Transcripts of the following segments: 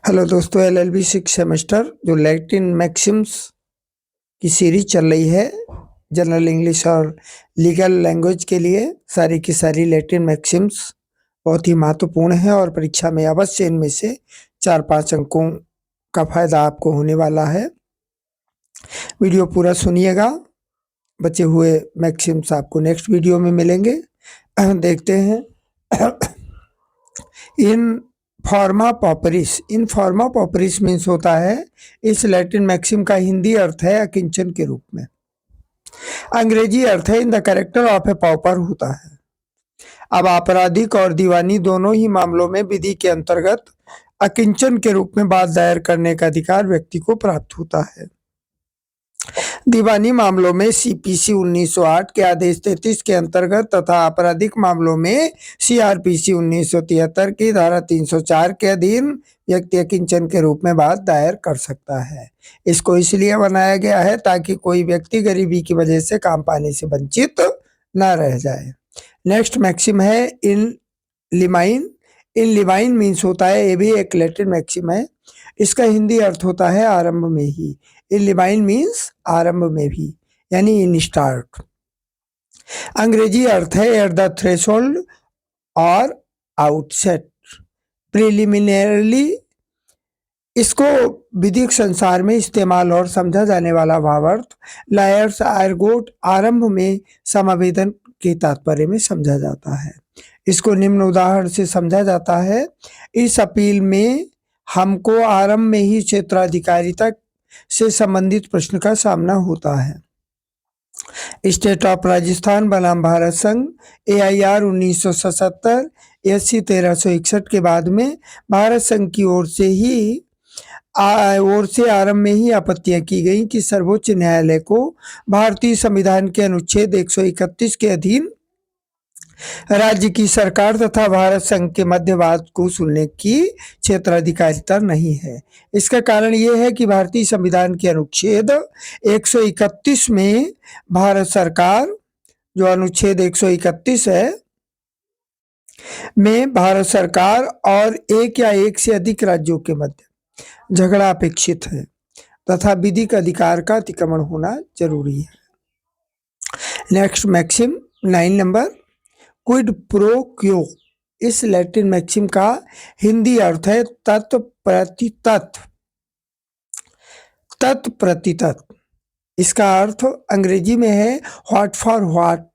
Hello दोस्तों, LLB six semester जो Latin Maxim's की सीरीज चल रही है जनरल इंग्लिश और लीगल लैंग्वेज के लिए, सारी की सारी लैटिन मैक्सिम्स बहुत ही महत्वपूर्ण है और परीक्षा में अवश्य इनमें से 4-5 अंकों का फायदा आपको होने वाला है। वीडियो पूरा सुनिएगा। बचे हुए मैक्सिम्स आपको नेक्स्ट वीडियो में मिलेंगे। देखते हैं। इन फॉर्मा पॉपरिस मीन्स होता है, इस लैटिन मैक्सिम का हिंदी अर्थ है अकिंचन के रूप में। अंग्रेजी अर्थ है in the character of a pauper होता है। अब आपराधिक और दीवानी दोनों ही मामलों में विधि के अंतर्गत अकिंचन के रूप में बात दायर करने का अधिकार व्यक्ति को प्राप्त होता है। दीवानी मामलों में सीपीसी 1908 के आदेश 33 के अंतर्गत तथा आपराधिक मामलों में सीआरपीसी 1973 की धारा 304 के अधीन व्यक्ति अकिंचन के रूप में बात दायर कर सकता है। इसको इसलिए बनाया गया है ताकि कोई व्यक्ति गरीबी की वजह से काम पाने से वंचित न रह जाए। नेक्स्ट मैक्सिम है इन लिमाइन। इन लिमाइन मीन्स होता है, ये भी एक लैटिन मैक्सिम है। इसका हिंदी अर्थ होता है आरंभ में ही। इन लिमाइन मीन्स आरंभ में भी, यानी इन स्टार्ट। अंग्रेजी अर्थ है एट द थ्रेशोल्ड और आउटसेट। प्रिलिमिनरली इसको विधिक संसार में इस्तेमाल और समझा जाने वाला भावार्थ लायर्स आर्गोट आरंभ में समावेदन के तात्पर्य में समझा जाता है। इसको निम्न उदाहरण से समझा जाता है। इस अपील में हमको आरंभ में ही क्षेत्राधिकारिता से संबंधित प्रश्न का सामना होता है। स्टेट ऑफ राजस्थान बनाम भारत संघ AIR 1977 SC 1361 के बाद में भारत संघ की ओर से आरंभ में ही आपत्तियां की गई कि सर्वोच्च न्यायालय को भारतीय संविधान के अनुच्छेद 131 के अधीन राज्य की सरकार तथा भारत संघ के मध्य वाद को सुनने की क्षेत्राधिकारिता नहीं है। इसका कारण यह है कि भारतीय संविधान के अनुच्छेद 131 में भारत सरकार, जो अनुच्छेद 131 है, में भारत सरकार और एक या एक से अधिक राज्यों के मध्य झगड़ा अपेक्षित है तथा विधिक अधिकार का अतिक्रमण होना जरूरी है। Next maxim 9 number, quid pro quo. इस लैटिन मैक्सिम का हिंदी अर्थ है तत्प्रतितत। इसका अर्थ अंग्रेजी में है what for what,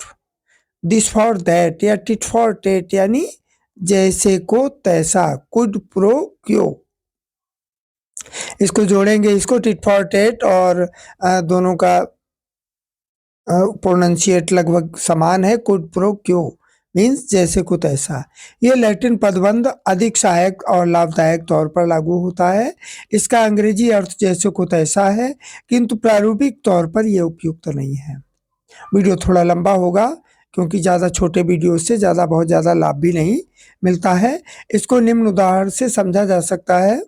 this for that या टिट फॉर टेट, यानी जैसे को तैसा। क्विड प्रो क्यो, इसको जोड़ेंगे, इसको टिट फॉर टेट, और दोनों का प्रोनाउंसिएट लगभग समान है। क्विड प्रो क्यो मीन्स जैसे को तैसा। ये लैटिन पदबंध अधिक सहायक और लाभदायक तौर पर लागू होता है। इसका अंग्रेजी अर्थ जैसे को तैसा है, किंतु प्रारूपिक तौर पर यह उपयुक्त नहीं है। वीडियो थोड़ा लंबा होगा क्योंकि ज़्यादा छोटे वीडियो से बहुत ज़्यादा लाभ भी नहीं मिलता है। इसको निम्न उदाहरण से समझा जा सकता है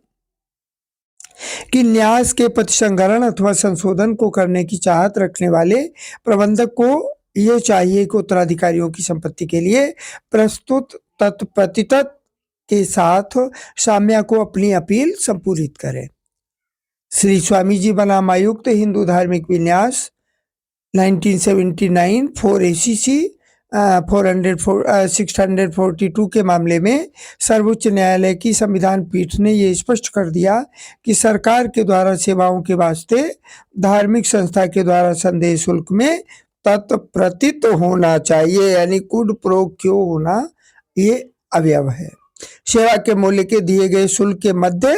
कि न्यास के प्रतिसंहरण अथवा संशोधन को करने की चाहत रखने वाले प्रबंधक को यह चाहिए कि उत्तराधिकारियों की संपत्ति के लिए प्रस्तुत तत्प्रतितत के साथ साम्या को अपनी अपील संपूरित करे। श्री स्वामी जी बनाम आयुक्त हिंदू धार्मिक विन्यास 1979 4 ACC 642 के मामले में सर्वोच्च न्यायालय की संविधान पीठ ने यह स्पष्ट कर दिया कि सरकार के द्वारा सेवाओं के वास्ते धार्मिक संस्था के द्वारा संदेह शुल्क में तत्प्रतित होना चाहिए, यानी क्विड प्रो क्यो होना ये अवयव है। सेवा के मूल्य के दिए गए शुल्क के मध्य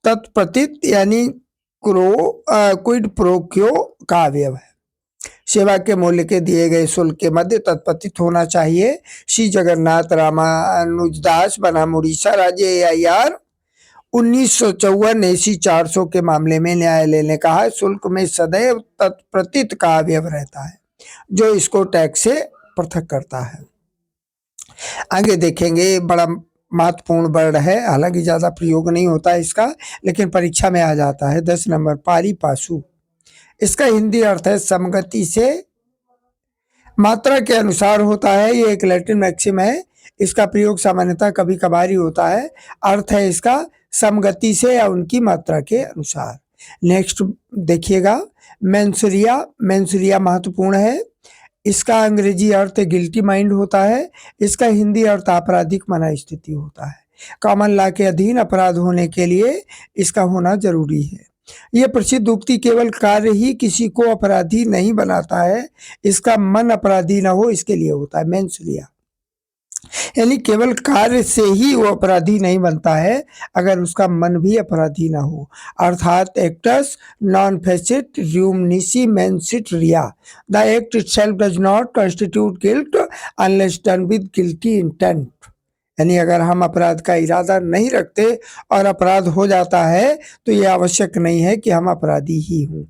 तत्प्रतित यानी क्विड प्रो क्यो का अवयव है। सेवा के मूल्य के दिए गए शुल्क के मध्य तत्प्रतित होना चाहिए। श्री जगन्नाथ रामानुजदास बनाम उड़ीसा राज्य AIR 1954 AC 400 के मामले में न्यायालय ने कहा शुल्क में सदैव तत्प्रतित का अवयव रहता है, जो इसको टैक्स से पृथक करता है। आगे देखेंगे, बड़ा महत्वपूर्ण वर्ड है, हालांकि ज्यादा प्रयोग नहीं होता है इसका, लेकिन परीक्षा में आ जाता है। 10 नंबर, पारिपासु। इसका हिंदी अर्थ है समगति से, मात्रा के अनुसार होता है। ये एक लैटिन मैक्सिम है। इसका प्रयोग सामान्यतः कभी कभार ही होता है। अर्थ है इसका समगति से या उनकी मात्रा के अनुसार। नेक्स्ट देखिएगा, मेंसुरिया। मेंसुरिया महत्वपूर्ण है। इसका अंग्रेजी अर्थ गिल्टी माइंड होता है। इसका हिंदी अर्थ आपराधिक मनस्थिति होता है। कॉमन लॉ के अधीन अपराध होने के लिए इसका होना जरूरी है। यह प्रसिद्ध उक्ति केवल कार्य ही किसी को अपराधी नहीं बनाता है, इसका मन अपराधी ना हो इसके लिए होता है मेंसुरिया। यानी केवल कार्य से ही वो अपराधी नहीं बनता है, अगर उसका मन भी अपराधी ना हो। अर्थात एक्टस नॉन फेसिट र्यूम निसी मेंसिट रिया, the act itself does not constitute guilt unless done with guilty intent. यानी अगर हम अपराध का इरादा नहीं रखते और अपराध हो जाता है तो यह आवश्यक नहीं है कि हम अपराधी ही हों,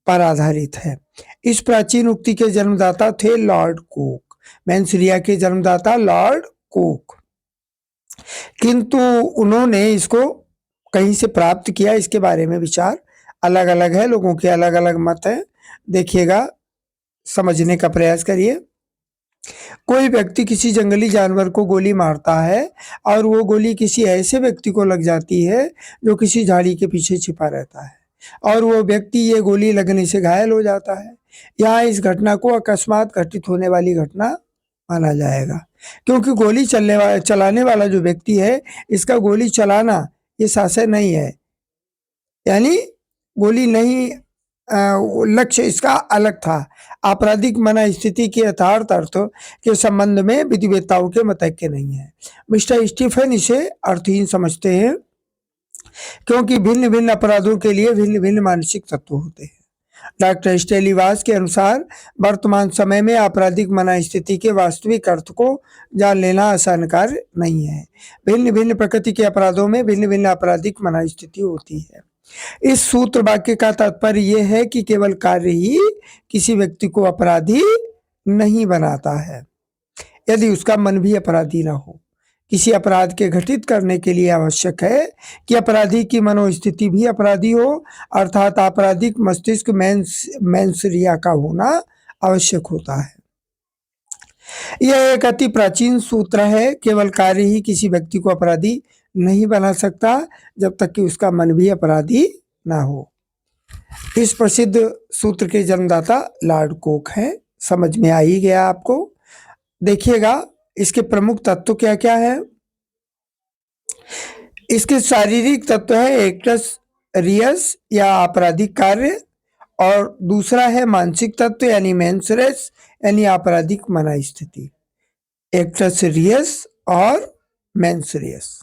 पर आधारित है। इस प्राचीन उक्ति के जन्मदाता थे लॉर्ड कोक। मेंसुरिया के जन्मदाता लॉर्ड कोक, किंतु उन्होंने इसको कहीं से प्राप्त किया, इसके बारे में विचार अलग अलग है, लोगों के अलग अलग मत हैं। देखिएगा, समझने का प्रयास करिए। कोई व्यक्ति किसी जंगली जानवर को गोली मारता है और वो गोली किसी ऐसे व्यक्ति को लग जाती है जो किसी झाड़ी के पीछे छिपा रहता है, और वो व्यक्ति ये गोली लगने से घायल हो जाता है। यहाँ इस घटना को अकस्मात घटित होने वाली घटना माना जाएगा, क्योंकि गोली चलाने वाला जो व्यक्ति है, इसका गोली चलाना ये शासन नहीं है, यानी गोली नहीं, लक्ष्य इसका अलग था। आपराधिक मनस्थिति के यथार्थ अर्थ के संबंध में विधिवेत्ताओं के मतैक्य नहीं है। मिस्टर स्टीफन इसे अर्थहीन समझते हैं, क्योंकि भिन्न भिन्न अपराधों के लिए भिन्न भिन्न मानसिक तत्व होते हैं। डॉक्टर स्टेलीवास के अनुसार वर्तमान समय में आपराधिक मनस्थिति के वास्तविक अर्थ को जान लेना आसान कार्य नहीं है। भिन्न भिन्न प्रकृति के अपराधों में भिन्न भिन्न आपराधिक मनस्थिति होती है। इस सूत्र वाक्य का तात्पर्य यह है कि केवल कार्य ही किसी व्यक्ति को अपराधी नहीं बनाता है, यदि उसका मन भी अपराधी ना हो। किसी अपराध के घटित करने के लिए आवश्यक है कि अपराधी की मनोस्थिति भी अपराधी हो, अर्थात आपराधिक मस्तिष्क मेंसुरिया का होना आवश्यक होता है। यह एक अति प्राचीन सूत्र है। केवल कार्य ही किसी व्यक्ति को अपराधी नहीं बना सकता जब तक कि उसका मन भी अपराधी ना हो। इस प्रसिद्ध सूत्र के जन्मदाता लॉर्ड कोक हैं। समझ में आ ही गया आपको। देखिएगा, इसके प्रमुख तत्व क्या क्या है। इसके शारीरिक तत्व है एक्टस रियस या आपराधिक कार्य, और दूसरा है मानसिक तत्व यानी मेंसरेस यानी आपराधिक मनस्थिति। एक्टस रियस और मेंसरियस।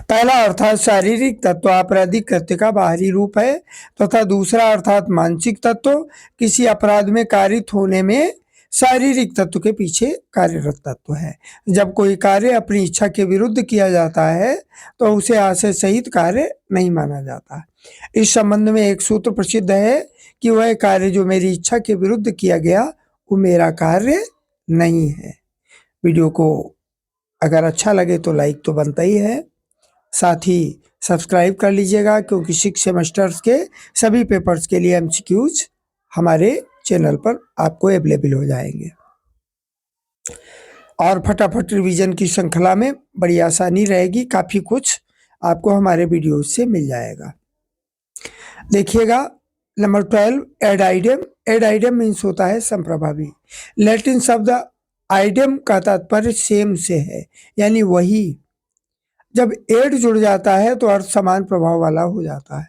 पहला अर्थात शारीरिक तत्व आपराधिक कृत्य का बाहरी रूप है, तथा दूसरा अर्थात मानसिक तत्व किसी अपराध में कारित होने में शारीरिक तत्व के पीछे कार्यरत तत्व है। जब कोई कार्य अपनी इच्छा के विरुद्ध किया जाता है तो उसे आशय सहित कार्य नहीं माना जाता। इस संबंध में एक सूत्र प्रसिद्ध है कि वह कार्य जो मेरी इच्छा के विरुद्ध किया गया वो मेरा कार्य नहीं है। वीडियो को अगर अच्छा लगे तो लाइक तो बनता ही है, साथ ही सब्सक्राइब कर लीजिएगा, क्योंकि 6 सेमेस्टर्स के सभी पेपर्स के लिए एमसीक्यूज हमारे चैनल पर आपको अवेलेबल हो जाएंगे, और फटाफट रिवीजन की श्रृंखला में बड़ी आसानी रहेगी। काफ़ी कुछ आपको हमारे वीडियो से मिल जाएगा। देखिएगा, number 12 ad idem. Ad idem means होता है संप्रभावी। लैटिन शब्द आइडियम का तात्पर्य सेम से है, यानी वही। जब एड जुड़ जाता है तो अर्थ समान प्रभाव वाला हो जाता है।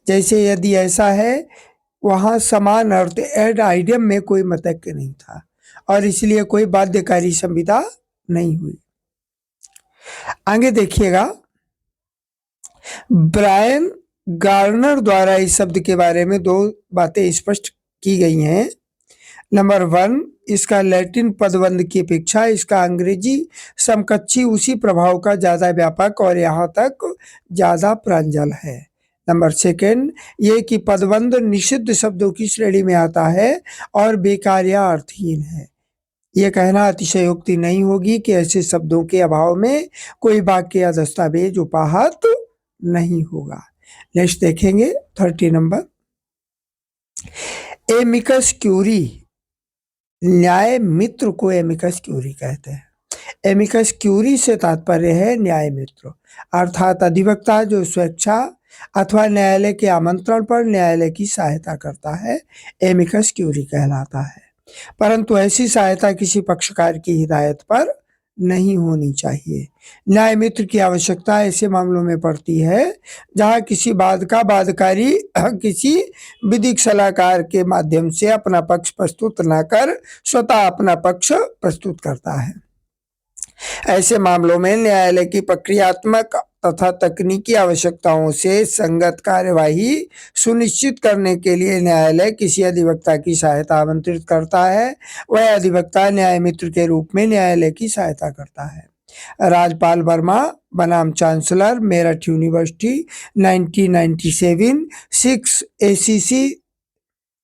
जैसे यदि ऐसा है, वहाँ समान अर्थ एड आइडियम में कोई मतैक्य नहीं था और इसलिए कोई बाध्यकारी संविदा नहीं हुई। आगे देखिएगा, ब्रायन गार्नर द्वारा इस शब्द के बारे में 2 बातें स्पष्ट की गई हैं। नंबर 1, इसका लैटिन पदबंध की अपेक्षा इसका अंग्रेजी समकक्षी उसी प्रभाव का ज्यादा व्यापक और यहाँ तक ज्यादा प्रांजल है। नंबर 2, ये कि पदबंध निषिद्ध शब्दों की श्रेणी में आता है और बेकार या अर्थहीन है। ये कहना अतिशयोक्ति नहीं होगी कि ऐसे शब्दों के अभाव में कोई वाक्य या दस्तावेज उपाहत नहीं होगा। नेक्स्ट देखेंगे 30 नंबर, एमिकस क्यूरी। न्याय मित्र को एमिकस क्यूरी कहते हैं। एमिकस क्यूरी से तात्पर्य है न्याय मित्र। अर्थात अधिवक्ता जो स्वेच्छा अथवा न्यायालय के आमंत्रण पर न्यायालय की सहायता करता है, एमिकस क्यूरी कहलाता है। परंतु ऐसी सहायता किसी पक्षकार की हिदायत पर नहीं होनी चाहिए। न्याय मित्र की आवश्यकता ऐसे मामलों में पड़ती है जहां किसी वाद का वादकारी किसी विधिक सलाहकार के माध्यम से अपना पक्ष प्रस्तुत न कर स्वतः अपना पक्ष प्रस्तुत करता है। ऐसे मामलों में न्यायालय की प्रक्रियात्मक तथा तकनीकी आवश्यकताओं से संगत कार्यवाही सुनिश्चित करने के लिए न्यायालय किसी अधिवक्ता की सहायता आमंत्रित करता है। वह अधिवक्ता न्याय मित्र के रूप में न्यायालय की सहायता करता है। राजपाल वर्मा बनाम चांसलर, मेरठ यूनिवर्सिटी, 1997, 6 ACC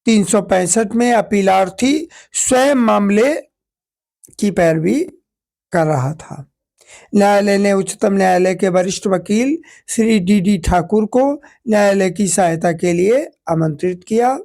365 में अपीलार्थी स्वयं मामले की पैरवी कर रहा था। न्यायालय ने उच्चतम न्यायालय के वरिष्ठ वकील श्री डी ठाकुर को न्यायालय की सहायता के लिए आमंत्रित किया।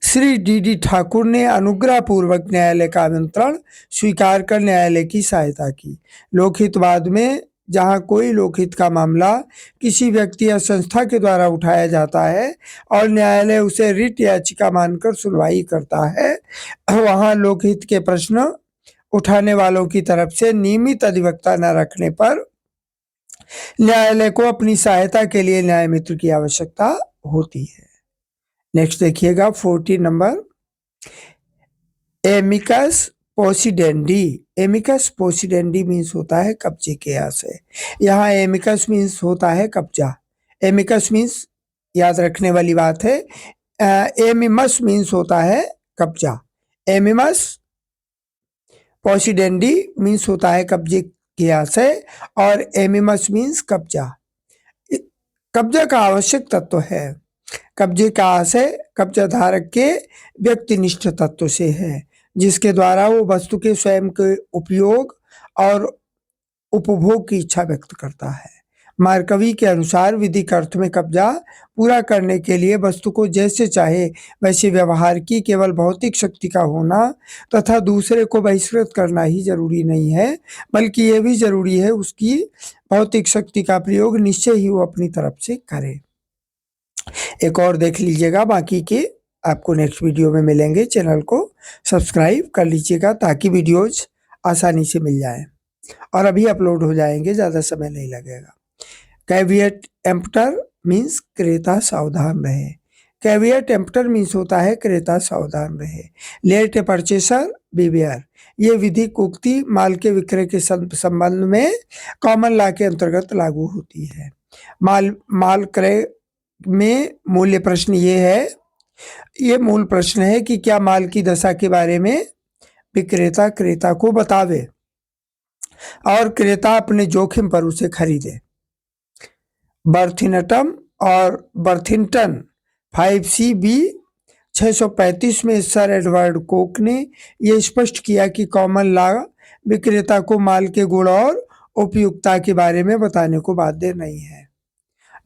श्री डी ठाकुर ने अनुग्रह पूर्वक न्यायालय का आमंत्रण स्वीकार कर न्यायालय की सहायता की। लोकहितवाद में जहां कोई लोकहित का मामला किसी व्यक्ति या संस्था के द्वारा उठाया जाता है और न्यायालय उसे रिट याचिका मानकर सुनवाई करता है, वहां लोकहित के प्रश्न उठाने वालों की तरफ से नियमित अधिवक्ता न रखने पर न्यायालय को अपनी सहायता के लिए न्याय मित्र की आवश्यकता होती है। नेक्स्ट देखिएगा 14 नंबर, एमिकस पोसिडेंडी। एमिकस पोसिडेंडी मीन्स होता है कब्जे के आशय। यहाँ एमिकस मीन्स होता है कब्जा। एमिकस मीन्स याद रखने वाली बात है। एमिमस मीन्स होता है कब्जा। एमिमस पोसिडेंडी मीन्स होता है कब्जे के आशय और एमिमस मीन्स कब्जा। कब्जा का आवश्यक तत्व है। कब्जे का आशय कब्जा धारक के व्यक्तिनिष्ठ तत्व से है, जिसके द्वारा वो वस्तु के स्वयं के उपयोग और उपभोग की इच्छा व्यक्त करता है। मार्कवी के अनुसार विधिक अर्थ में कब्जा पूरा करने के लिए वस्तु को जैसे चाहे वैसे व्यवहार की केवल भौतिक शक्ति का होना तथा दूसरे को बहिष्कृत करना ही जरूरी नहीं है, बल्कि ये भी जरूरी है उसकी भौतिक शक्ति का प्रयोग निश्चय ही वो अपनी तरफ से करे। एक और देख लीजिएगा, बाकी के आपको नेक्स्ट वीडियो में मिलेंगे। चैनल को सब्सक्राइब कर लीजिएगा ताकि वीडियोज आसानी से मिल जाए और अभी अपलोड हो जाएंगे, ज़्यादा समय नहीं लगेगा। कैविएट एम्प्टर मीन्स क्रेता सावधान रहे। कैविएट एम्प्टर मीन्स होता है क्रेता सावधान रहे। लेट ए परचेसर बीवेयर, ये विधिक उक्ति माल के विक्रय के संबंध में कॉमन लॉ के अंतर्गत लागू होती है। माल क्रय में मूल्य प्रश्न ये मूल प्रश्न है कि क्या माल की दशा के बारे में विक्रेता क्रेता को बतावे और क्रेता अपने जोखिम पर उसे खरीदे। बर्थिनटम और बर्थिंगटन 5CB 635 में सर एडवर्ड कोक ने यह स्पष्ट किया कि कॉमन लॉ विक्रेता को माल के गुण और उपयुक्तता के बारे में बताने को बाध्य नहीं है,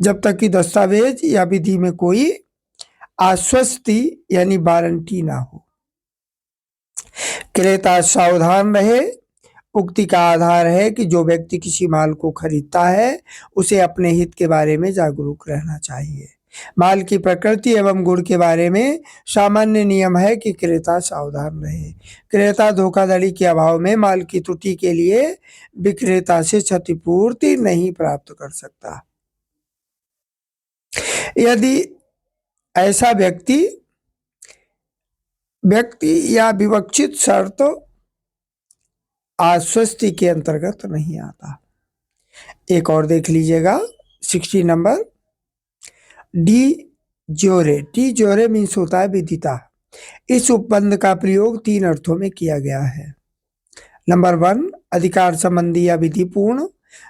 जब तक कि दस्तावेज या विधि में कोई आश्वस्ति यानी वारंटी ना हो। क्रेता सावधान रहे उक्ति का आधार है कि जो व्यक्ति किसी माल को खरीदता है उसे अपने हित के बारे में जागरूक रहना चाहिए। माल की प्रकृति एवं गुण के बारे में सामान्य नियम है कि क्रेता सावधान रहे। क्रेता धोखाधड़ी के अभाव में माल की त्रुटि के लिए विक्रेता से क्षतिपूर्ति नहीं प्राप्त कर सकता। यदि ऐसा व्यक्ति या विवक्षित शर्त आश्वस्ति के अंतर्गत नहीं आता। एक और देख लीजिएगा 60 नंबर, डी जोरे मीन्स होता है विदिता। इस उपबंध का प्रयोग 3 अर्थों में किया गया है। नंबर 1 अधिकार संबंधी या विधिपूर्ण,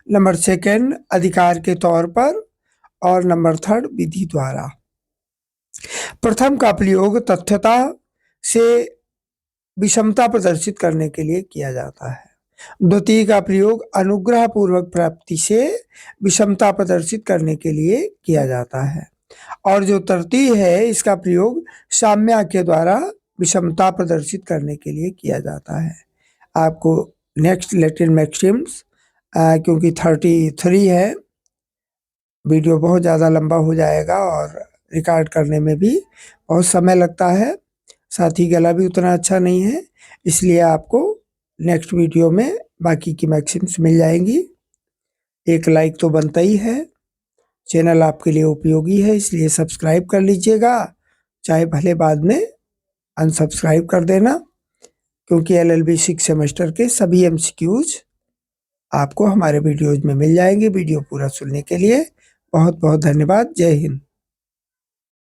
नंबर 2 अधिकार के तौर पर और नंबर 3 विधि द्वारा। प्रथम का प्रयोग तथ्यता से विषमता प्रदर्शित करने के लिए किया जाता है। द्वितीय का प्रयोग अनुग्रह पूर्वक प्राप्ति से विषमता प्रदर्शित करने के लिए किया जाता है और जो तृतीय है इसका प्रयोग साम्य के द्वारा विषमता प्रदर्शित करने के लिए किया जाता है। आपको नेक्स्ट लैटिन मैक्सिम्स क्योंकि 33 है, वीडियो बहुत ज़्यादा लंबा हो जाएगा और रिकॉर्ड करने में भी बहुत समय लगता है, साथ ही गला भी उतना अच्छा नहीं है, इसलिए आपको नेक्स्ट वीडियो में बाकी की मैक्सिम्स मिल जाएंगी। एक लाइक तो बनता ही है, चैनल आपके लिए उपयोगी है इसलिए सब्सक्राइब कर लीजिएगा, चाहे भले बाद में अनसब्सक्राइब कर देना, क्योंकि LLB 6 सेमेस्टर के सभी MCQs आपको हमारे वीडियोज में मिल जाएंगे। वीडियो पूरा सुनने के लिए बहुत बहुत धन्यवाद। जय हिंद।